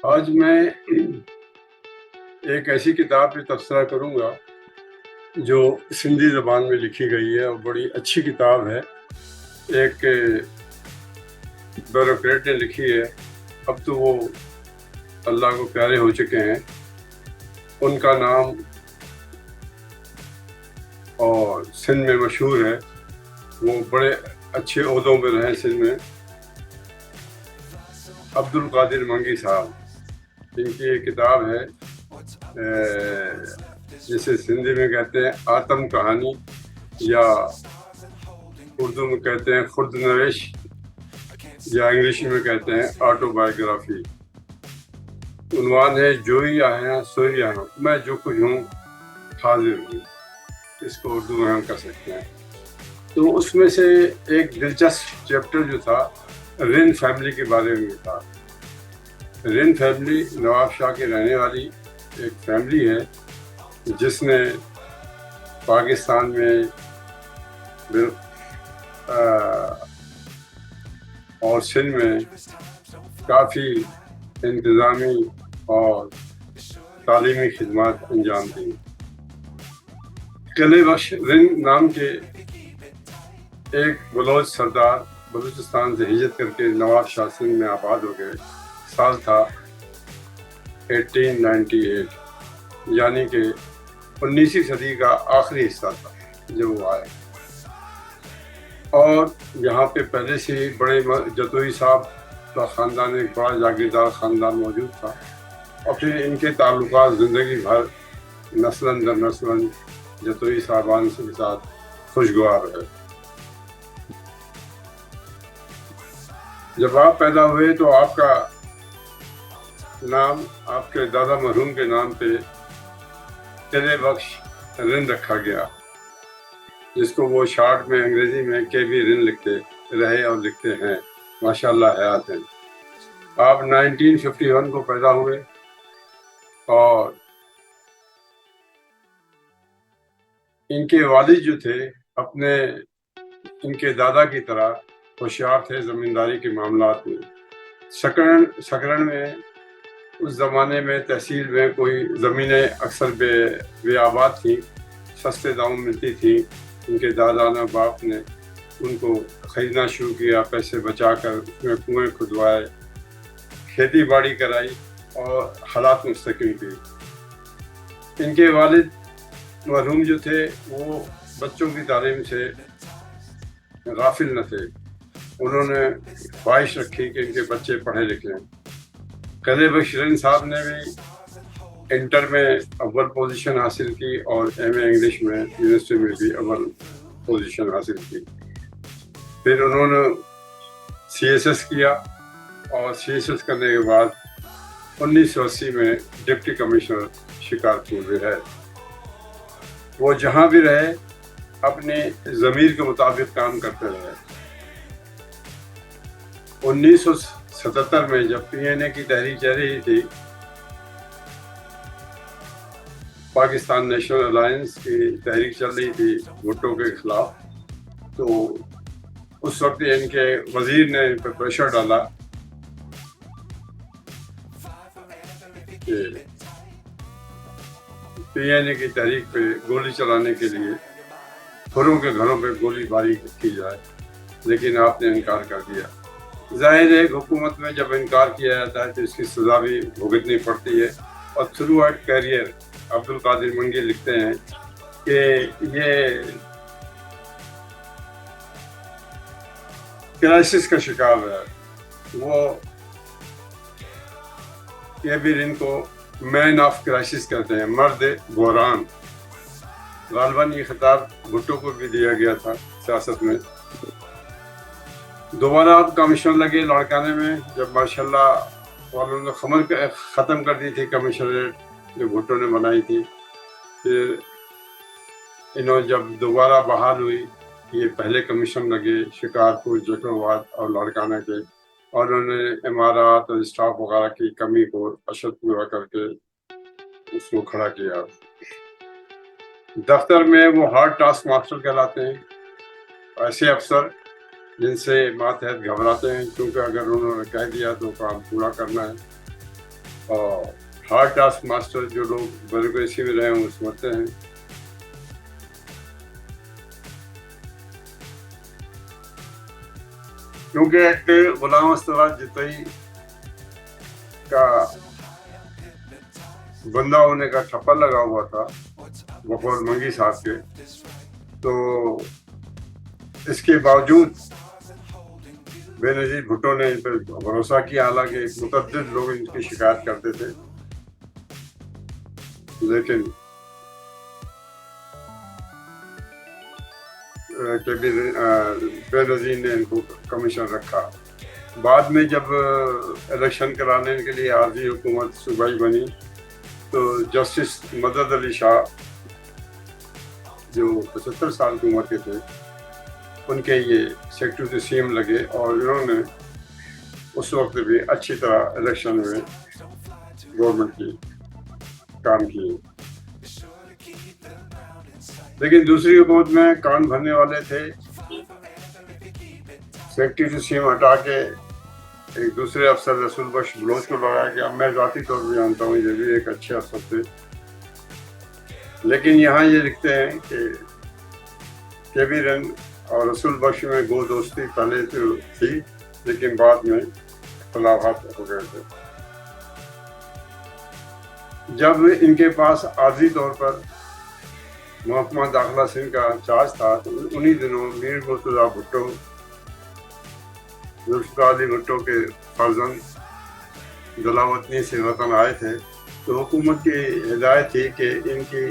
آج میں ایک ایسی کتاب پہ تبصرہ کروں گا جو سندھی زبان میں لکھی گئی ہے اور بڑی اچھی کتاب ہے. ایک بیوروکریٹ نے لکھی ہے. اب تو وہ اللہ کو پیارے ہو چکے ہیں. ان کا نام اور سندھ میں مشہور ہے. وہ بڑے اچھے عہدوں میں رہے سندھ میں. عبد القادر منگی صاحب، جن کی ایک کتاب ہے جسے سندھی میں کہتے ہیں آتم کہانی، یا اردو میں کہتے ہیں خرد نویش، یا انگلش میں کہتے ہیں آٹو بایوگرافی. عنوان ہے جوئی آیا سوئی آیا، میں جو کچھ ہوں حاضر ہوں. اس کو اردو میں ہم کر سکتے ہیں. تو اس میں سے ایک دلچسپ چیپٹر جو تھا رن فیملی کے بارے میں تھا. رن فیملی نواب شاہ کے رہنے والی ایک فیملی ہے جس نے پاکستان میں اور سندھ میں کافی انتظامی اور تعلیمی خدمات انجام دیں. قلعہ بخش رن نام کے ایک بلوچ سردار بلوچستان سے ہجرت کر کے نواب شاہ سندھ میں آباد ہو گئے. سال تھا 1898، یعنی کہ 19ویں صدی کا آخری حصہ تھا جب وہ آئے. اور یہاں پہ پہلے سے ہی بڑے جتوئی صاحب کا خاندان، ایک بڑا جاگیردار خاندان موجود تھا. اور پھر ان کے تعلقات زندگی بھر نسلاً در نسلاً جتوئی صاحبان کے ساتھ خوشگوار رہے. جب آپ پیدا ہوئے تو آپ کا نام آپ کے دادا مرحوم کے نام پہ قلعہ بخش رن رکھا گیا، جس کو وہ شارٹ میں انگریزی میں کے بی رن لکھتے رہے اور لکھتے ہیں. ماشاءاللہ حیات ہیں. آپ 1951 کو پیدا ہوئے اور ان کے والد جو تھے اپنے ان کے دادا کی طرح ہوشیار تھے زمینداری کے معاملات میں. سکرن میں اس زمانے میں تحصیل میں کوئی زمینیں اکثر بے آباد تھیں، سستے داموں ملتی تھیں. ان کے دادا نے باپ نے ان کو خریدنا شروع کیا، پیسے بچا کر اس میں کنویں کھدوائے، کھیتی باڑی کرائی اور حالات مستحکم کی. ان کے والد مرحوم جو تھے وہ بچوں کی تعلیم سے غافل نہ تھے. انہوں نے خواہش رکھی کہ ان کے بچے پڑھے لکھے ہیں. قلعہ بخش رن صاحب نے بھی انٹر میں اول پوزیشن حاصل کی اور ایم اے انگلش میں یونیورسٹی میں بھی اول پوزیشن حاصل کی. پھر انہوں نے سی ایس ایس کیا اور سی ایس ایس کرنے کے بعد 1980 میں ڈپٹی کمشنر شکارپور میں رہے. وہ جہاں بھی رہے اپنے ضمیر کے مطابق کام کرتے رہے. 1977 میں جب پی این اے کی تحریک چل رہی تھی، پاکستان نیشنل الائنس کی تحریک چل رہی تھی بھٹو کے خلاف، تو اس وقت ان کے وزیر نے ان پر پریشر ڈالا کہ پی این اے کی تحریک پہ گولی چلانے کے لیے پھروں کے گھروں پہ گولی باری کی جائے، لیکن آپ نے انکار کر دیا. ظاہر ہے حکومت میں جب انکار کیا جاتا ہے تو اس کی سزا بھی بھگتنی پڑتی ہے. اور تھرو آؤٹ کیریئر عبد القادر منگی لکھتے ہیں کہ یہ کرائسس کا شکار ہے. وہ یہ بھی ان کو مین آف کرائسس کہتے ہیں، مرد بحران. غالباً یہ خطاب بھٹو کو بھی دیا گیا تھا سیاست میں. دوبارہ آپ کمشنر لگے لاڑکانے میں، جب ماشاءاللہ والوں نے ختم کر دی تھی کمشنریٹ جو بھٹو نے بنائی تھی. پھر انہوں جب دوبارہ بحال ہوئی، یہ پہلے کمیشن لگے شکارپور، جکڑواد اور لاڑکانہ کے، اور انہوں نے عمارات اور اسٹاف وغیرہ کی کمی کو اشد پورا کر کے اس کو کھڑا کیا. دفتر میں وہ ہارڈ ٹاسک ماسٹر کہلاتے ہیں، ایسے افسر جن سے ماتحت گھبراتے ہیں، کیونکہ اگر انہوں نے کہہ دیا تو کام پورا کرنا ہے. اور ہارڈ ٹاسک ماسٹر جو لوگ بیوروکریسی میں رہے ہیں وہ سمجھتے ہیں. کیونکہ ایک غلام استراج جتائی کا بندہ ہونے کا ٹھپا لگا ہوا تھا بقول منگی صاحب کے، تو اس کے باوجود بے نظیر بھٹو نے ان پر بھروسہ کیا، حالانکہ متعدد لوگ ان کی شکایت کرتے تھے، لیکن بے نظیر نے ان کو کمیشن رکھا. بعد میں جب الیکشن کرانے کے لیے عارضی حکومت صوبائی بنی تو جسٹس مدد علی شاہ جو 75 سال کی عمر کے تھے، ان کے یہ سیکرٹری سی ایم لگے، اور انہوں نے اس وقت بھی اچھی طرح الیکشن میں گورنمنٹ کی کام کیے. لیکن دوسری حکومت میں کان بھرنے والے تھے، سیکرٹری سی ایم ہٹا کے ایک دوسرے افسر رسول بخش بلوچ کو لگایا گیا. میں ذاتی طور پہ جانتا ہوں یہ بھی ایک اچھے افسر تھے، لیکن یہاں یہ لکھتے ہیں کہ کے بی رن اور رسول بخش میں گو دوستی پہلے تو تھی، لیکن بعد میں اختلافات ہو گئے تھے. جب ان کے پاس عارضی طور پر محکمہ داخلہ سندھ کا چارج تھا تو انہی دنوں میر مرتضیٰ بھٹو، ذوالفقار علی بھٹو کے فرزند جلاوطنی سے وطن آئے تھے، تو حکومت کی ہدایت تھی کہ ان کی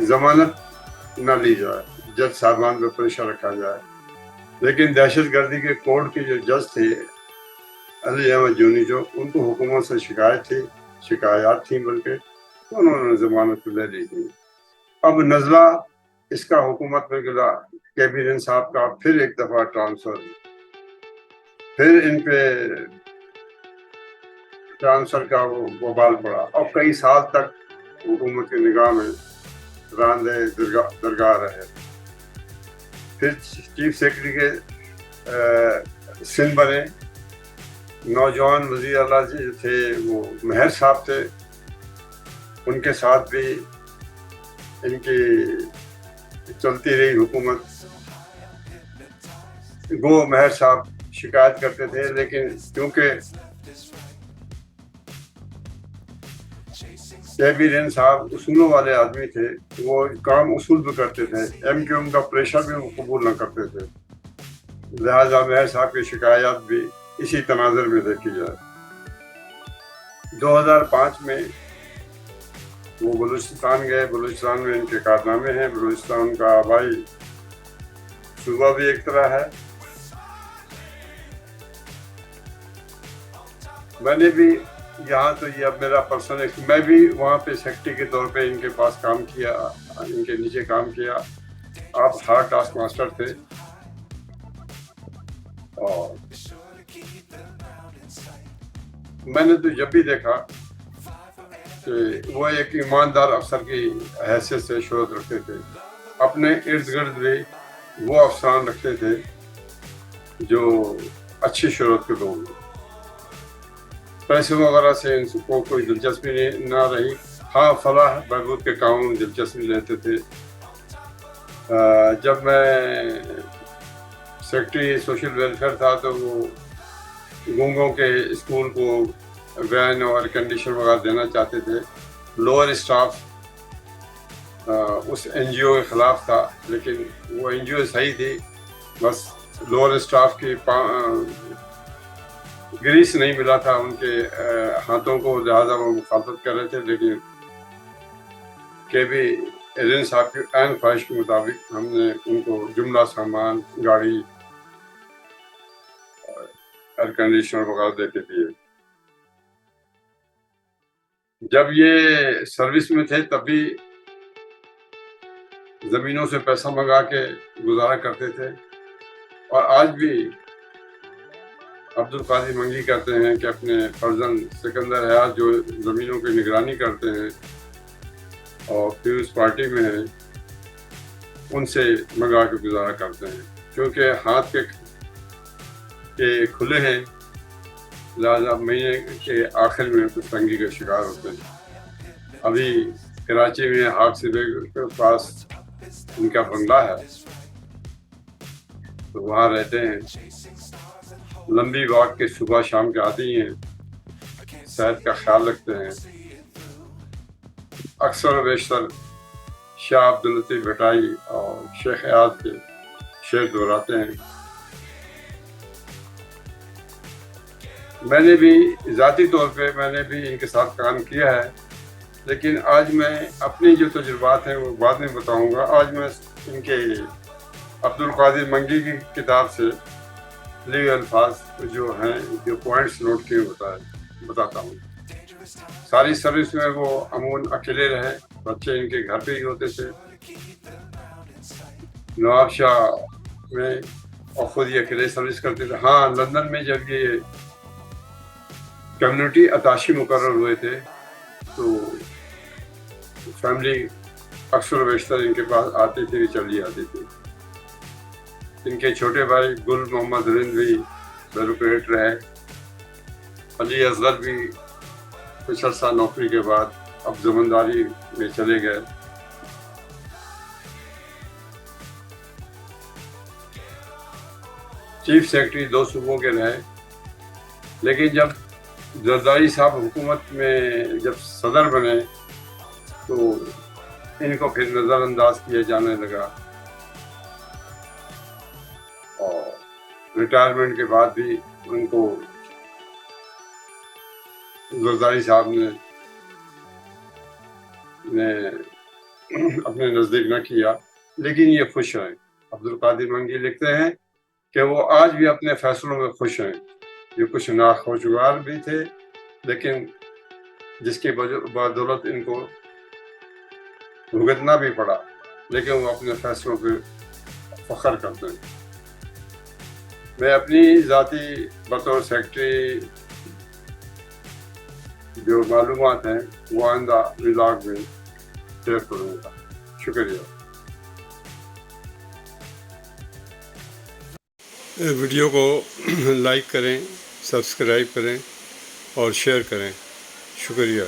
ضمانت نہ لی جائے، جج صاحبان پہ پریشر رکھا جائے. لیکن دہشت گردی کے کوڈ کے جو جج تھے علی احمد جونی، جو ان کو حکومت سے شکایات تھیں بلکہ، تو انہوں نے ضمانت لے لی تھی. اب نزلہ اس کا حکومت میں گزرا، کیبینن صاحب کا پھر ایک دفعہ ٹرانسفر، پھر ان پہ ٹرانسفر کا وہ وبال پڑا، اور کئی سال تک حکومت کی نگاہ میں راندے درگاہ رہے. پھر چیف سیکرٹری کے سندھ بنے. نوجوان وزیر اعلیٰ جو تھے وہ مہر صاحب تھے، ان کے ساتھ بھی ان کی چلتی رہی حکومت. گو مہر صاحب شکایت کرتے تھے، لیکن کیونکہ کے بی رین صاحب اصولوں والے آدمی تھے، وہ کام اصول پہ کرتے تھے، ایم کیو ایم کا پریشر بھی وہ قبول نہ کرتے تھے، لہٰذا مہر صاحب کی شکایات بھی اسی تناظر میں دیکھی جائے. 2005 میں وہ بلوچستان گئے. بلوچستان میں ان کے کارنامے ہیں. بلوچستان کا آبائی صوبہ بھی ایک طرح ہے. میں نے بھی یہاں تو یہ اب میرا پرسنل، میں بھی وہاں پہ سیکرٹری کے طور پہ ان کے پاس کام کیا، ان کے نیچے کام کیا. آپ ہارڈ ٹاسک ماسٹر تھے، اور میں نے تو جب بھی دیکھا کہ وہ ایک ایماندار افسر کی حیثیت سے شہرت رکھتے تھے. اپنے ارد گرد بھی وہ افسران رکھتے تھے جو اچھی شہرت کے لوگ ہیں. پیسے وغیرہ سے ان کو کوئی دلچسپی نہ رہی. ہاں، فلاح بہبود کے کاموں میں دلچسپی لیتے تھے. جب میں سیکرٹری سوشل ویلفیئر تھا تو وہ گونگوں کے اسکول کو وین اور کنڈیشن وغیرہ دینا چاہتے تھے. لوور اسٹاف اس این جی او کے خلاف تھا، لیکن وہ این جی او صحیح تھی، بس لوور اسٹاف کی گریس نہیں ملا تھا ان کے ہاتھوں کو، لہٰذا وہ مخالفت کر رہے تھے. لیکن کے بی ایجنٹ صاحب کی عین خواہش کے مطابق ہم نے ان کو جملہ سامان، گاڑی، ایئر کنڈیشنر وغیرہ دے کے دیے. جب یہ سروس میں تھے تب بھی زمینوں سے پیسہ منگا کے گزارا کرتے تھے. اور آج بھی عبد القادر منگی کہتے ہیں کہ اپنے فرزند سکندر حیات جو زمینوں کی نگرانی کرتے ہیں اور پیپلز پارٹی میں ہیں، ان سے منگا کے گزارا کرتے ہیں، کیونکہ ہاتھ کے کھلے ہیں. لہٰذا مہینے کے آخر میں کچھ تنگی کا شکار ہوتے ہیں۔ ابھی کراچی میں ہاک سے کے پاس ان کا بنگلہ ہے، تو وہاں رہتے ہیں، لمبی واک کے صبح شام کے آتی ہیں، صحت کا خیال رکھتے ہیں، اکثر و بیشتر شاہ عبداللطیف بھٹائی اور شیخ ایاز کے شعر دہراتے ہیں۔ میں نے بھی ذاتی طور پہ میں نے بھی ان کے ساتھ کام کیا ہے، لیکن آج میں اپنی جو تجربات ہیں وہ بعد میں بتاؤں گا۔ آج میں ان کے عبدالقادر منگی کی کتاب سے لیے الفاظ جو ہیں، جو پوائنٹس نوٹ کیے بتاتا ہوں۔ ساری سروس میں وہ عموماً اکیلے رہے، بچے ان کے گھر پہ ہی ہوتے تھے، نواب شاہ میں، اور خود یہ اکیلے سروس کرتے تھے۔ ہاں، لندن میں جب یہ کمیونٹی اتاشی مقرر ہوئے تھے تو فیملی اکثر و بیشتر ان کے پاس آتی تھی، چلی آتی تھی۔ ان کے چھوٹے بھائی گل محمد رند بھی بیوروکریٹ رہے، علی اصغر بھی کچھ عرصہ نوکری کے بعد اب زمینداری میں چلے گئے۔ چیف سیکرٹری 2 صوبوں کے رہے، لیکن جب زرداری صاحب حکومت میں جب صدر بنے تو ان کو پھر نظر انداز کیا جانے لگا، اور ریٹائرمنٹ کے بعد بھی ان کو زرداری صاحب نے اپنے نزدیک نہ کیا، لیکن یہ خوش ہیں۔ عبدالقادر منگی لکھتے ہیں کہ وہ آج بھی اپنے فیصلوں میں خوش ہیں۔ یہ کچھ ناخوشگوار بھی تھے، لیکن جس کے بدولت ان کو بھگتنا بھی پڑا، لیکن وہ اپنے فیصلوں پہ فخر کرتے ہیں۔ میں اپنی ذاتی بطور سیکرٹری جو معلومات ہیں وہ آئندہ ولاگ میں شیئر کروں گا۔ شکریہ۔ ویڈیو کو لائک کریں، سبسکرائب کریں اور شیئر کریں۔ شکریہ۔